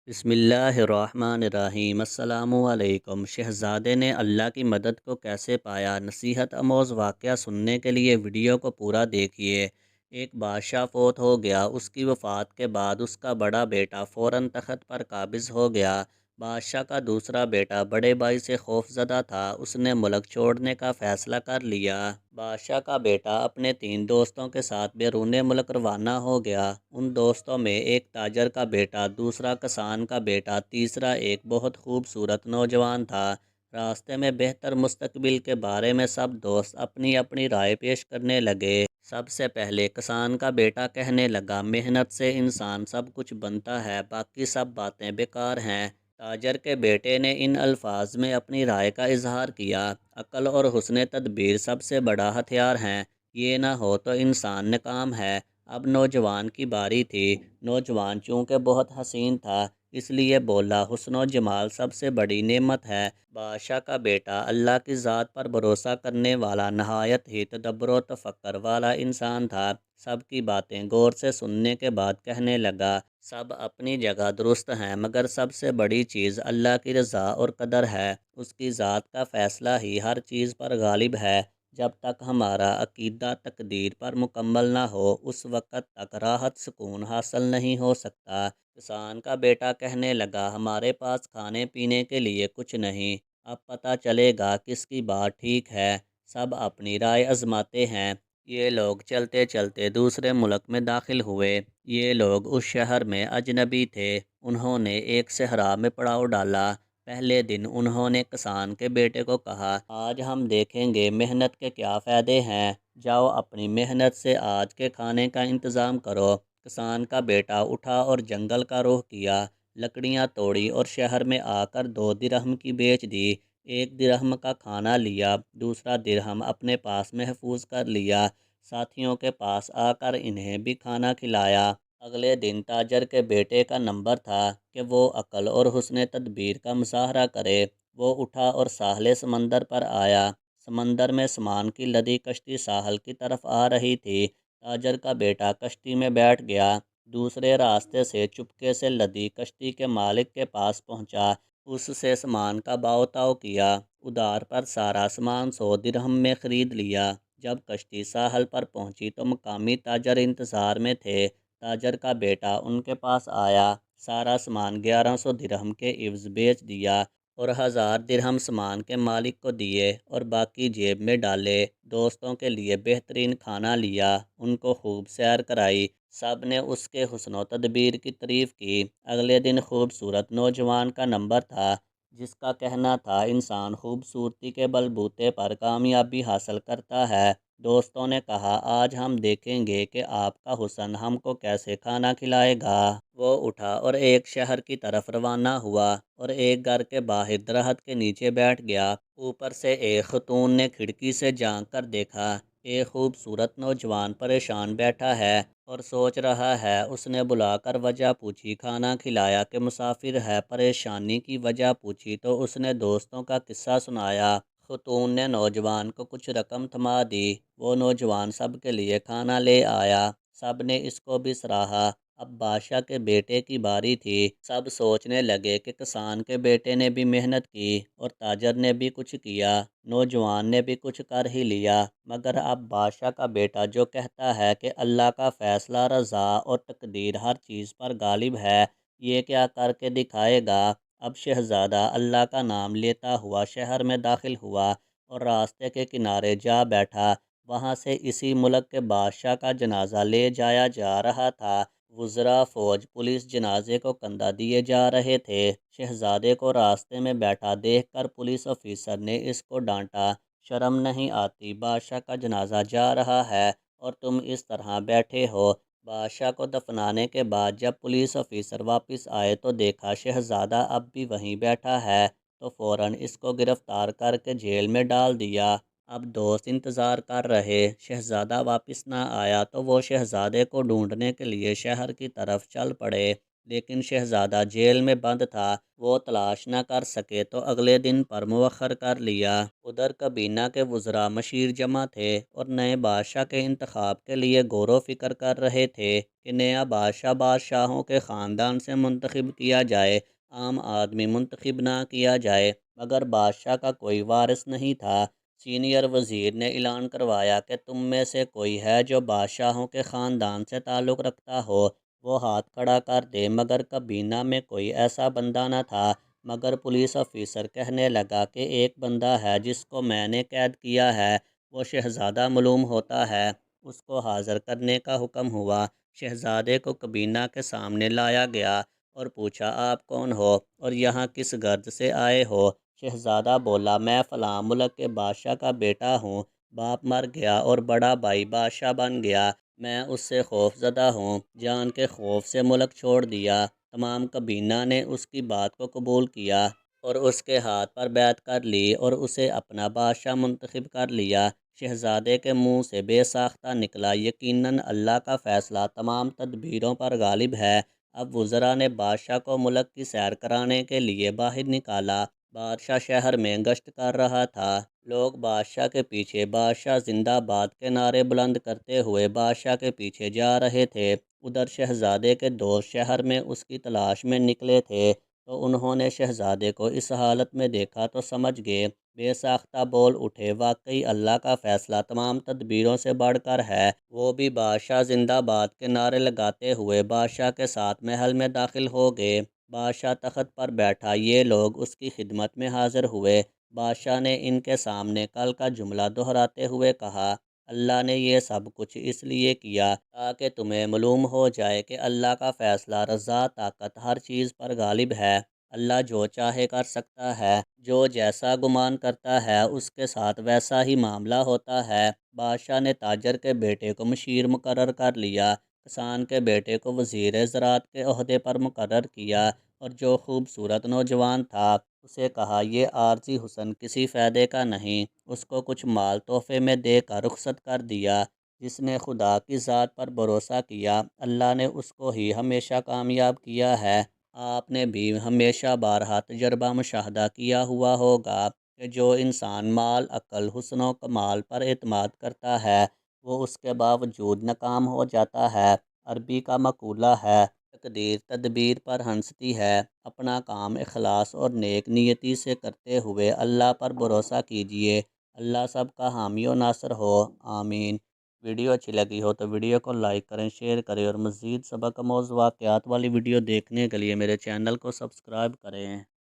بسم اللہ الرحمن الرحیم۔ السلام علیکم۔ شہزادے نے اللہ کی مدد کو کیسے پایا؟ نصیحت آموز واقعہ سننے کے لیے ویڈیو کو پورا دیکھیے۔ ایک بادشاہ فوت ہو گیا۔ اس کی وفات کے بعد اس کا بڑا بیٹا فوراً تخت پر قابض ہو گیا۔ بادشاہ کا دوسرا بیٹا بڑے بھائی سے خوف زدہ تھا۔ اس نے ملک چھوڑنے کا فیصلہ کر لیا۔ بادشاہ کا بیٹا اپنے 3 دوستوں کے ساتھ بیرون ملک روانہ ہو گیا۔ ان دوستوں میں ایک تاجر کا بیٹا، دوسرا کسان کا بیٹا، تیسرا ایک بہت خوبصورت نوجوان تھا۔ راستے میں بہتر مستقبل کے بارے میں سب دوست اپنی اپنی رائے پیش کرنے لگے۔ سب سے پہلے کسان کا بیٹا کہنے لگا، محنت سے انسان سب کچھ بنتا ہے، باقی سب باتیں بیکار ہیں۔ تاجر کے بیٹے نے ان الفاظ میں اپنی رائے کا اظہار کیا، عقل اور حسن تدبیر سب سے بڑا ہتھیار ہیں، یہ نہ ہو تو انسان ناکام ہے۔ اب نوجوان کی باری تھی۔ نوجوان چونکہ بہت حسین تھا، اس لیے بولا، حسن و جمال سب سے بڑی نعمت ہے۔ بادشاہ کا بیٹا اللہ کی ذات پر بھروسہ کرنے والا، نہایت ہی تدبر و تفکر والا انسان تھا۔ سب کی باتیں غور سے سننے کے بعد کہنے لگا، سب اپنی جگہ درست ہیں، مگر سب سے بڑی چیز اللہ کی رضا اور قدر ہے۔ اس کی ذات کا فیصلہ ہی ہر چیز پر غالب ہے۔ جب تک ہمارا عقیدہ تقدیر پر مکمل نہ ہو، اس وقت تک راحت سکون حاصل نہیں ہو سکتا۔ کسان کا بیٹا کہنے لگا، ہمارے پاس کھانے پینے کے لیے کچھ نہیں، اب پتہ چلے گا کس کی بات ٹھیک ہے۔ سب اپنی رائے آزماتے ہیں۔ یہ لوگ چلتے چلتے دوسرے ملک میں داخل ہوئے۔ یہ لوگ اس شہر میں اجنبی تھے۔ انہوں نے ایک صحرا میں پڑاؤ ڈالا۔ پہلے دن انہوں نے کسان کے بیٹے کو کہا، آج ہم دیکھیں گے محنت کے کیا فائدے ہیں، جاؤ اپنی محنت سے آج کے کھانے کا انتظام کرو۔ کسان کا بیٹا اٹھا اور جنگل کا رخ کیا، لکڑیاں توڑی اور شہر میں آ کر 2 درہم کی بیچ دی۔ 1 درہم کا کھانا لیا، دوسرا درہم اپنے پاس محفوظ کر لیا۔ ساتھیوں کے پاس آ کر انہیں بھی کھانا کھلایا۔ اگلے دن تاجر کے بیٹے کا نمبر تھا کہ وہ عقل اور حسن تدبیر کا مظاہرہ کرے۔ وہ اٹھا اور ساحل سمندر پر آیا۔ سمندر میں سامان کی لدی کشتی ساحل کی طرف آ رہی تھی۔ تاجر کا بیٹا کشتی میں بیٹھ گیا، دوسرے راستے سے چپکے سے لدی کشتی کے مالک کے پاس پہنچا، اس سے سامان کا بھاؤ تاؤ کیا۔ ادھار پر سارا سامان 100 درہم میں خرید لیا۔ جب کشتی ساحل پر پہنچی تو مقامی تاجر انتظار میں تھے۔ تاجر کا بیٹا ان کے پاس آیا، سارا سامان 1100 درہم کے عوض بیچ دیا اور 1000 درہم سامان کے مالک کو دیے اور باقی جیب میں ڈالے۔ دوستوں کے لیے بہترین کھانا لیا، ان کو خوب سیر کرائی۔ سب نے اس کے حسن و تدبیر کی تعریف کی۔ اگلے دن خوبصورت نوجوان کا نمبر تھا، جس کا کہنا تھا، انسان خوبصورتی کے بلبوتے پر کامیابی حاصل کرتا ہے۔ دوستوں نے کہا، آج ہم دیکھیں گے کہ آپ کا حسن ہم کو کیسے کھانا کھلائے گا۔ وہ اٹھا اور ایک شہر کی طرف روانہ ہوا اور ایک گھر کے باہر درخت کے نیچے بیٹھ گیا۔ اوپر سے ایک خاتون نے کھڑکی سے جھانک کر دیکھا، ایک خوبصورت نوجوان پریشان بیٹھا ہے اور سوچ رہا ہے۔ اس نے بلا کر وجہ پوچھی، کھانا کھلایا کہ مسافر ہے؟ پریشانی کی وجہ پوچھی تو اس نے دوستوں کا قصہ سنایا۔ خاتون نے نوجوان کو کچھ رقم تھما دی۔ وہ نوجوان سب کے لیے کھانا لے آیا۔ سب نے اس کو بھی سراہا۔ اب بادشاہ کے بیٹے کی باری تھی۔ سب سوچنے لگے کہ کسان کے بیٹے نے بھی محنت کی اور تاجر نے بھی کچھ کیا، نوجوان نے بھی کچھ کر ہی لیا، مگر اب بادشاہ کا بیٹا جو کہتا ہے کہ اللہ کا فیصلہ رضا اور تقدیر ہر چیز پر غالب ہے، یہ کیا کر کے دکھائے گا؟ اب شہزادہ اللہ کا نام لیتا ہوا شہر میں داخل ہوا اور راستے کے کنارے جا بیٹھا۔ وہاں سے اسی ملک کے بادشاہ کا جنازہ لے جایا جا رہا تھا۔ وزراء، فوج، پولیس جنازے کو کندھا دیے جا رہے تھے۔ شہزادے کو راستے میں بیٹھا دیکھ کر پولیس آفیسر نے اس کو ڈانٹا، شرم نہیں آتی؟ بادشاہ کا جنازہ جا رہا ہے اور تم اس طرح بیٹھے ہو۔ بادشاہ کو دفنانے کے بعد جب پولیس آفیسر واپس آئے تو دیکھا شہزادہ اب بھی وہیں بیٹھا ہے، تو فوراً اس کو گرفتار کر کے جیل میں ڈال دیا۔ اب دوست انتظار کر رہے، شہزادہ واپس نہ آیا تو وہ شہزادے کو ڈھونڈنے کے لیے شہر کی طرف چل پڑے۔ لیکن شہزادہ جیل میں بند تھا، وہ تلاش نہ کر سکے تو اگلے دن پر مؤخر کر لیا۔ ادھر کابینہ کے وزراء مشیر جمع تھے اور نئے بادشاہ کے انتخاب کے لیے غور و فکر کر رہے تھے کہ نیا بادشاہ بادشاہوں کے خاندان سے منتخب کیا جائے، عام آدمی منتخب نہ کیا جائے۔ مگر بادشاہ کا کوئی وارث نہیں تھا۔ سینئر وزیر نے اعلان کروایا کہ تم میں سے کوئی ہے جو بادشاہوں کے خاندان سے تعلق رکھتا ہو، وہ ہاتھ کھڑا کر دے۔ مگر کابینہ میں کوئی ایسا بندہ نہ تھا، مگر پولیس افیسر کہنے لگا کہ ایک بندہ ہے جس کو میں نے قید کیا ہے، وہ شہزادہ معلوم ہوتا ہے، اس کو حاضر کرنے کا حکم ہوا۔ شہزادے کو کابینہ کے سامنے لایا گیا اور پوچھا، آپ کون ہو اور یہاں کس غرض سے آئے ہو؟ شہزادہ بولا، میں فلاں ملک کے بادشاہ کا بیٹا ہوں، باپ مر گیا اور بڑا بھائی بادشاہ بن گیا، میں اس سے خوف زدہ ہوں، جان کے خوف سے ملک چھوڑ دیا۔ تمام کابینہ نے اس کی بات کو قبول کیا اور اس کے ہاتھ پر بیعت کر لی اور اسے اپنا بادشاہ منتخب کر لیا۔ شہزادے کے منہ سے بے ساختہ نکلا، یقیناً اللہ کا فیصلہ تمام تدبیروں پر غالب ہے۔ اب وزراء نے بادشاہ کو ملک کی سیر کرانے کے لیے باہر نکالا۔ بادشاہ شہر میں گشت کر رہا تھا۔ لوگ بادشاہ کے پیچھے بادشاہ زندہ باد کے نعرے بلند کرتے ہوئے بادشاہ کے پیچھے جا رہے تھے۔ ادھر شہزادے کے دوست شہر میں اس کی تلاش میں نکلے تھے تو انہوں نے شہزادے کو اس حالت میں دیکھا تو سمجھ گئے، بے ساختہ بول اٹھے، واقعی اللہ کا فیصلہ تمام تدبیروں سے بڑھ کر ہے۔ وہ بھی بادشاہ زندہ باد کے نعرے لگاتے ہوئے بادشاہ کے ساتھ محل میں داخل ہو گئے۔ بادشاہ تخت پر بیٹھا، یہ لوگ اس کی خدمت میں حاضر ہوئے۔ بادشاہ نے ان کے سامنے کل کا جملہ دہراتے ہوئے کہا، اللہ نے یہ سب کچھ اس لیے کیا تاکہ تمہیں معلوم ہو جائے کہ اللہ کا فیصلہ رضا طاقت ہر چیز پر غالب ہے۔ اللہ جو چاہے کر سکتا ہے، جو جیسا گمان کرتا ہے اس کے ساتھ ویسا ہی معاملہ ہوتا ہے۔ بادشاہ نے تاجر کے بیٹے کو مشیر مقرر کر لیا، کسان کے بیٹے کو وزیر زراعت کے عہدے پر مقرر کیا اور جو خوبصورت نوجوان تھا اسے کہا، یہ عارضی حسن کسی فائدے کا نہیں، اس کو کچھ مال تحفے میں دے کر رخصت کر دیا۔ جس نے خدا کی ذات پر بھروسہ کیا، اللہ نے اس کو ہی ہمیشہ کامیاب کیا ہے۔ آپ نے بھی ہمیشہ بارہا تجربہ مشاہدہ کیا ہوا ہوگا کہ جو انسان مال، عقل، حسن و کمال پر اعتماد کرتا ہے وہ اس کے باوجود ناکام ہو جاتا ہے۔ عربی کا مقولہ ہے، تقدیر تدبیر پر ہنستی ہے۔ اپنا کام اخلاص اور نیک نیتی سے کرتے ہوئے اللہ پر بھروسہ کیجیے۔ اللہ سب کا حامی و ناصر ہو، آمین۔ ویڈیو اچھی لگی ہو تو ویڈیو کو لائک کریں، شیئر کریں اور مزید سبق آموز واقعات والی ویڈیو دیکھنے کے لیے میرے چینل کو سبسکرائب کریں۔